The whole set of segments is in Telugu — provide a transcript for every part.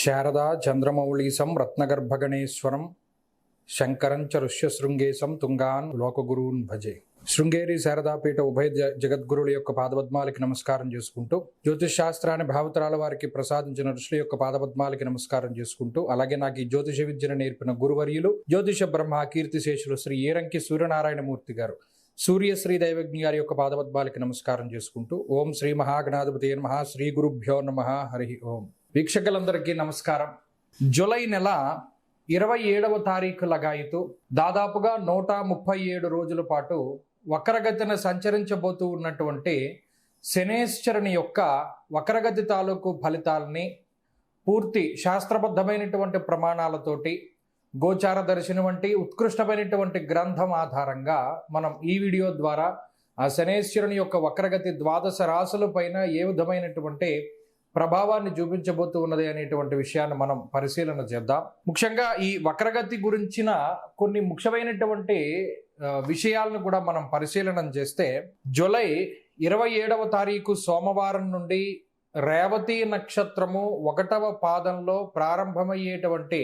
శారదా చంద్రమౌళీసం రత్నగర్భగణేశ్వరం శంకరం చ ఋష్యశృంగేశం తుంగాన్ లోకగురూన్ భజే. శృంగేరి శారదాపీఠ ఉభయ జగద్గురుల యొక్క పాదపద్మాలకి నమస్కారం చేసుకుంటూ, జ్యోతిష్ శాస్త్రాన్ని భావతరాల వారికి ప్రసాదించిన ఋషుల యొక్క పాదపద్మాలకి నమస్కారం చేసుకుంటూ, అలాగే నాకు ఈ జ్యోతిష విద్యను నేర్పిన గురువర్యులు జ్యోతిష బ్రహ్మ కీర్తిశేషులు శ్రీ ఏరంకి సూర్యనారాయణమూర్తి గారు సూర్యశ్రీ దైవజ్ఞ గారి యొక్క పాదపద్మాలకి నమస్కారం చేసుకుంటూ, ఓం శ్రీ మహాగణాధిపతి నమః, శ్రీ గురుభ్యో నమః, హరి ఓం. వీక్షకులందరికీ నమస్కారం. జూలై నెల 27వ తారీఖు లగాయితూ దాదాపుగా 137 రోజుల పాటు వక్రగతిన సంచరించబోతూ ఉన్నటువంటి శనేశ్వరుని యొక్క వక్రగతి తాలూకు ఫలితాలని పూర్తి శాస్త్రబద్ధమైనటువంటి ప్రమాణాలతోటి గోచార దర్శనం వంటి ఉత్కృష్టమైనటువంటి గ్రంథం ఆధారంగా మనం ఈ వీడియో ద్వారా ఆ శనేశ్వరుని యొక్క వక్రగతి 12 రాశుల పైన ఏ విధమైనటువంటి ప్రభావాన్ని చూపించబోతూ ఉన్నది అనేటువంటి విషయాన్ని మనం పరిశీలన చేద్దాం. ముఖ్యంగా ఈ వక్రగతి గురించిన కొన్ని ముఖ్యమైనటువంటి విషయాలను కూడా మనం పరిశీలన చేస్తే, జూలై 27వ తారీఖు సోమవారం నుండి రేవతి నక్షత్రము 1వ పాదంలో ప్రారంభమయ్యేటువంటి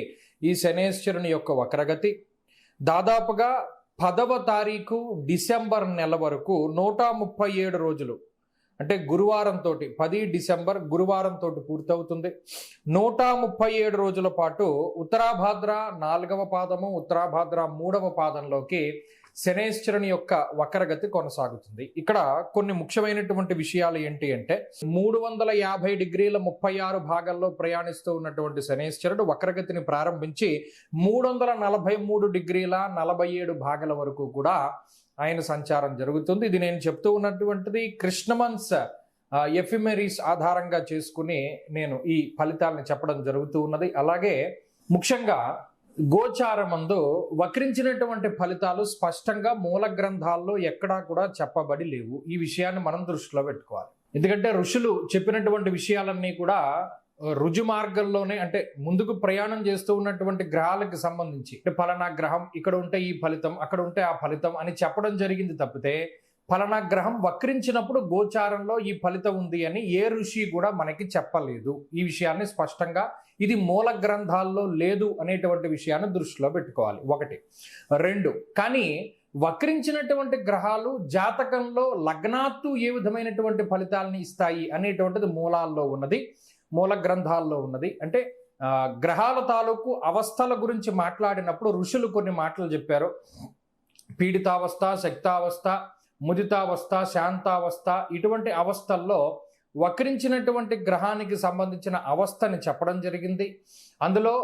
ఈ శనేశ్వరుని యొక్క వక్రగతి దాదాపుగా 10వ తారీఖు డిసెంబర్ నెల వరకు 137 రోజులు, అంటే గురువారంతో 10 డిసెంబర్ గురువారంతో పూర్తవుతుంది. 137 రోజుల పాటు ఉత్తరాభాద్ర 4వ పాదము, ఉత్తరాభాద్ర 3వ పాదంలోకి శనేశ్వరుని యొక్క వక్రగతి కొనసాగుతుంది. ఇక్కడ కొన్ని ముఖ్యమైనటువంటి విషయాలు ఏంటి అంటే, 350 డిగ్రీల 36 భాగాల్లో ప్రయాణిస్తూ ఉన్నటువంటి శనేశ్వరుడు వక్రగతిని ప్రారంభించి 343 డిగ్రీల 47 భాగాల వరకు కూడా ఆయన సంచారం జరుగుతుంది. ఇది నేను చెప్తూ ఉన్నటువంటిది కృష్ణమన్స్ ఎఫిమెరీస్ ఆధారంగా చేసుకుని నేను ఈ ఫలితాలను చెప్పడం జరుగుతూ ఉన్నది. అలాగే ముఖ్యంగా గోచారమందు వక్రించినటువంటి ఫలితాలు స్పష్టంగా మూల గ్రంథాల్లో ఎక్కడా కూడా చెప్పబడి లేవు. ఈ విషయాన్ని మనం దృష్టిలో పెట్టుకోవాలి. ఎందుకంటే ఋషులు చెప్పినటువంటి విషయాలన్నీ కూడా రుజు మార్గంలోనే, అంటే ముందుకు ప్రయాణం చేస్తూ ఉన్నటువంటి గ్రహాలకు సంబంధించి, అంటే ఫలానా గ్రహం ఇక్కడ ఉంటే ఈ ఫలితం, అక్కడ ఉంటే ఆ ఫలితం అని చెప్పడం జరిగింది తప్పితే ఫలానా గ్రహం వక్రించినప్పుడు గోచారంలో ఈ ఫలితం ఉంది అని ఏ ఋషి కూడా మనకి చెప్పలేదు. ఈ విషయాన్ని స్పష్టంగా ఇది మూల గ్రంథాల్లో లేదు అనేటువంటి విషయాన్ని దృష్టిలో పెట్టుకోవాలి. 1. 2, కానీ వక్రించినటువంటి గ్రహాలు జాతకంలో లగ్నాత్తు ఏ విధమైనటువంటి ఫలితాలని ఇస్తాయి అనేటువంటిది మూలాల్లో ఉన్నది, మూల గ్రంథాల్లో ఉన్నది. అంటే గ్రహాల తాలూకు అవస్థల గురించి మాట్లాడినప్పుడు ఋషులు కొన్ని మాటలు చెప్పారు. పీడితావస్థ, శక్తావస్థ, ముదితావస్థ, శాంతావస్థ, ఇటువంటి అవస్థల్లో వక్రించినటువంటి గ్రహానికి సంబంధించిన అవస్థని చెప్పడం జరిగింది. అందులో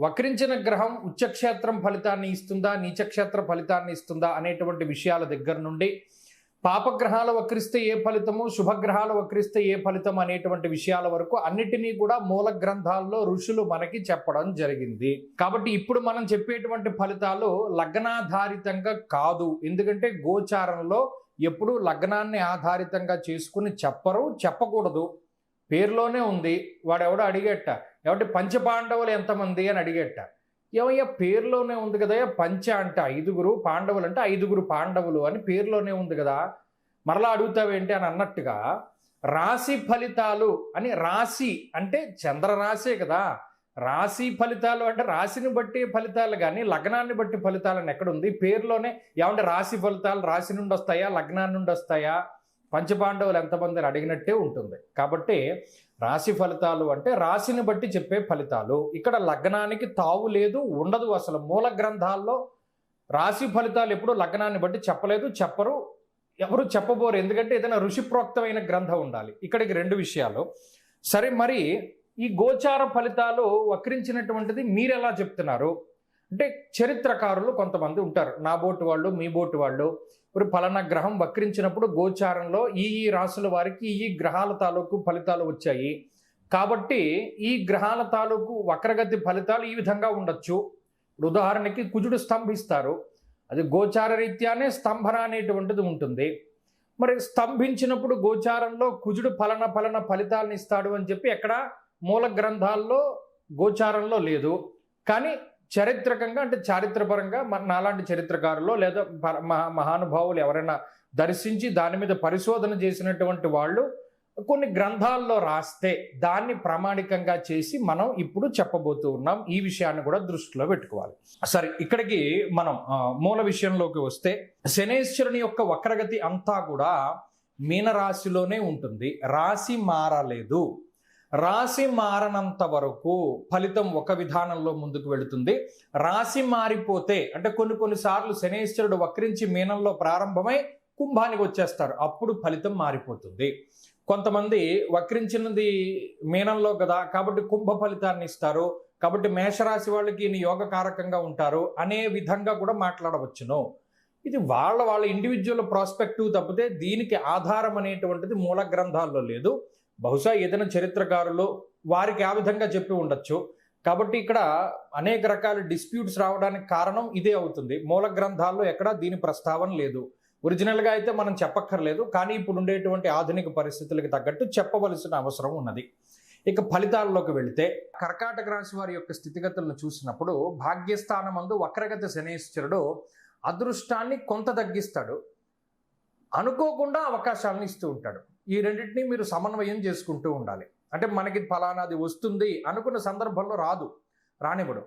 వక్రించిన గ్రహం ఉచ్చక్షేత్రం ఫలితాన్ని ఇస్తుందా, నీచక్షేత్ర ఫలితాన్ని ఇస్తుందా అనేటువంటి విషయాల దగ్గర నుండి, పాపగ్రహాలు వక్రిస్తే ఏ ఫలితము, శుభగ్రహాలు వక్రిస్తే ఏ ఫలితం అనేటువంటి విషయాల వరకు అన్నిటినీ కూడా మూల గ్రంథాల్లో ఋషులు మనకి చెప్పడం జరిగింది. కాబట్టి ఇప్పుడు మనం చెప్పేటువంటి ఫలితాలు లగ్నాధారితంగా కాదు. ఎందుకంటే గోచారంలో ఎప్పుడు లగ్నాన్ని ఆధారితంగా చేసుకుని చెప్పరు, చెప్పకూడదు. పేరులోనే ఉంది. వాడెవడో అడిగేట, ఎవరి పంచపాండవులు ఎంతమంది అని అడిగేట. ఏమయ్యా పేరులోనే ఉంది కదా, పంచ అంటే 5 పాండవులు అంటే 5 పాండవులు అని పేరులోనే ఉంది కదా, మరలా అడుగుతావేంటి అని అన్నట్టుగా రాశి ఫలితాలు అని, రాశి అంటే చంద్రరాశే కదా, రాశి ఫలితాలు అంటే రాశిని బట్టి ఫలితాలు కానీ లగ్నాన్ని బట్టి ఫలితాలని ఎక్కడుంది? పేరులోనే ఏమంటే రాశి ఫలితాలు రాశి నుండి వస్తాయా, లగ్నాన్ని నుండి వస్తాయా, పంచపాండవులు ఎంతమంది అని అడిగినట్టే ఉంటుంది. కాబట్టి రాశి ఫలితాలు అంటే రాశిని బట్టి చెప్పే ఫలితాలు. ఇక్కడ లగ్నానికి తావు లేదు, ఉండదు. అసలు మూల గ్రంథాల్లో రాశి ఫలితాలు ఎప్పుడు లగ్నాన్ని బట్టి చెప్పలేదు, చెప్పరు, ఎవరు చెప్పబోరు. ఎందుకంటే ఏదైనా ఋషిప్రోక్తమైన గ్రంథం ఉండాలి. ఇక్కడికి 2 విషయాలు. సరే, మరి ఈ గోచార ఫలితాలు వక్రించినటువంటిది మీరు ఎలా చెప్తున్నారు అంటే, చరిత్రకారులు కొంతమంది ఉంటారు, నా బోటు వాళ్ళు, మీ బోటు వాళ్ళు, ఇప్పుడు ఫలానా గ్రహం వక్రించినప్పుడు గోచారంలో ఈ రాశుల వారికి ఈ గ్రహాల తాలూకు ఫలితాలు వచ్చాయి కాబట్టి ఈ గ్రహాల తాలూకు వక్రగతి ఫలితాలు ఈ విధంగా ఉండొచ్చు. ఉదాహరణకి కుజుడు స్తంభిస్తారు, అది గోచార రీత్యానే స్తంభన అనేటువంటిది ఉంటుంది. మరి స్తంభించినప్పుడు గోచారంలో కుజుడు ఫలన ఫలితాలను ఇస్తాడు అని చెప్పి ఎక్కడ మూల గ్రంథాల్లో గోచారంలో లేదు. కానీ చారిత్రకంగా, అంటే చారిత్రపరంగా నాలాంటి చరిత్రకారులు లేదా మహానుభావులు ఎవరైనా దర్శించి దాని మీద పరిశోధన చేసినటువంటి వాళ్ళు కొన్ని గ్రంథాల్లో రాస్తే దాన్ని ప్రామాణికంగా చేసి మనం ఇప్పుడు చెప్పబోతూ ఉన్నాం. ఈ విషయాన్ని కూడా దృష్టిలో పెట్టుకోవాలి. సరే, ఇక్కడికి మనం మూల విషయంలోకి వస్తే, శనేశ్వరుని యొక్క వక్రగతి అంతా కూడా మీనరాశిలోనే ఉంటుంది. రాశి మారలేదు. రాశి మారనంత వరకు ఫలితం ఒక విధానంలో ముందుకు వెళుతుంది. రాశి మారిపోతే అంటే కొన్నిసార్లు శనేశ్వరుడు వక్రించి మీనంలో ప్రారంభమై కుంభానికి వచ్చేస్తారు, అప్పుడు ఫలితం మారిపోతుంది. కొంతమంది వక్రించినది మీనంలో కదా కాబట్టి కుంభ ఫలితాన్ని ఇస్తారు, కాబట్టి మేషరాశి వాళ్ళకి ఈయన యోగకారకంగా ఉంటారు అనే విధంగా కూడా మాట్లాడవచ్చును. ఇది వాళ్ళ ఇండివిజువల్ ప్రాస్పెక్టివ్ తప్పితే దీనికి ఆధారం అనేటువంటిది మూల గ్రంథాల్లో లేదు. బహుశా ఏదైనా చరిత్రకారులు వారికి ఆ విధంగా చెప్పి ఉండొచ్చు. కాబట్టి ఇక్కడ అనేక రకాల డిస్ప్యూట్స్ రావడానికి కారణం ఇదే అవుతుంది. మూల గ్రంథాల్లో ఎక్కడా దీని ప్రస్తావన లేదు. ఒరిజినల్గా అయితే మనం చెప్పక్కర్లేదు, కానీ ఇప్పుడు ఉండేటువంటి ఆధునిక పరిస్థితులకు తగ్గట్టు చెప్పవలసిన అవసరం ఉన్నది. ఇక ఫలితాల్లోకి వెళితే, కర్కాటక రాశి వారి యొక్క స్థితిగతులను చూసినప్పుడు భాగ్యస్థానమందు వక్రగతి శనేశ్వరుడు అదృష్టాన్ని కొంత తగ్గిస్తాడు, అనుకోకుండా అవకాశాలను ఇస్తూ ఉంటాడు. ఈ రెండింటినీ మీరు సమన్వయం చేసుకుంటూ ఉండాలి. అంటే మనకి ఫలానాది వస్తుంది అనుకున్న సందర్భంలో రానివ్వడు,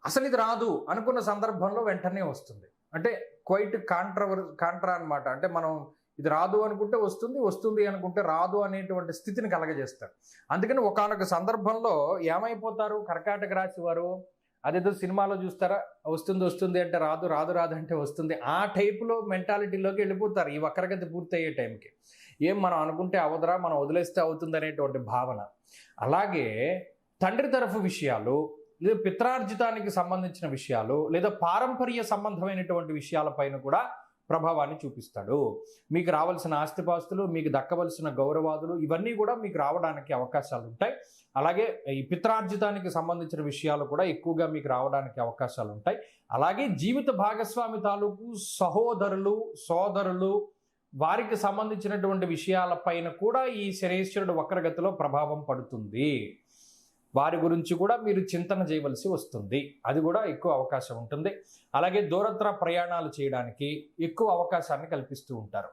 అసలు ఇది రాదు అనుకున్న సందర్భంలో వెంటనే వస్తుంది. అంటే క్వైట్ కాంట్రా అనమాట. అంటే మనం ఇది రాదు అనుకుంటే వస్తుంది అనుకుంటే రాదు అనేటువంటి స్థితిని కలగజేస్తారు. అందుకని ఒకానొక సందర్భంలో ఏమైపోతారు కర్కాటక రాశి వారు, అదేదో సినిమాలో చూస్తారా, వస్తుంది అంటే రాదు అంటే వస్తుంది, ఆ టైపులో మెంటాలిటీలోకి వెళ్ళిపోతారు ఈ వక్రగతి పూర్తయ్యే టైంకి. మనం అనుకుంటే అవదరా, మనం వదిలేస్తే అవుతుంది అనేటువంటి భావన. అలాగే తండ్రి తరఫు విషయాలు, లేదా పిత్రార్జితానికి సంబంధించిన విషయాలు, లేదా పారంపర్య సంబంధమైనటువంటి విషయాలపైన కూడా ప్రభావాన్ని చూపిస్తాడు. మీకు రావాల్సిన ఆస్తిపాస్తులు, మీకు దక్కవలసిన గౌరవాదులు, ఇవన్నీ కూడా మీకు రావడానికి అవకాశాలు ఉంటాయి. అలాగే ఈ పిత్రార్జితానికి సంబంధించిన విషయాలు కూడా ఎక్కువగా మీకు రావడానికి అవకాశాలు ఉంటాయి. అలాగే జీవిత భాగస్వామి తాలూకు సహోదరులు, సోదరులు, వారికి సంబంధించినటువంటి విషయాలపైన కూడా ఈ శనేశ్వరుడు వక్రగతిలో ప్రభావం పడుతుంది. వారి గురించి కూడా మీరు చింతన చేయవలసి వస్తుంది, అది కూడా ఎక్కువ అవకాశం ఉంటుంది. అలాగే దూరత్ర ప్రయాణాలు చేయడానికి ఎక్కువ అవకాశాన్ని కల్పిస్తూ ఉంటారు.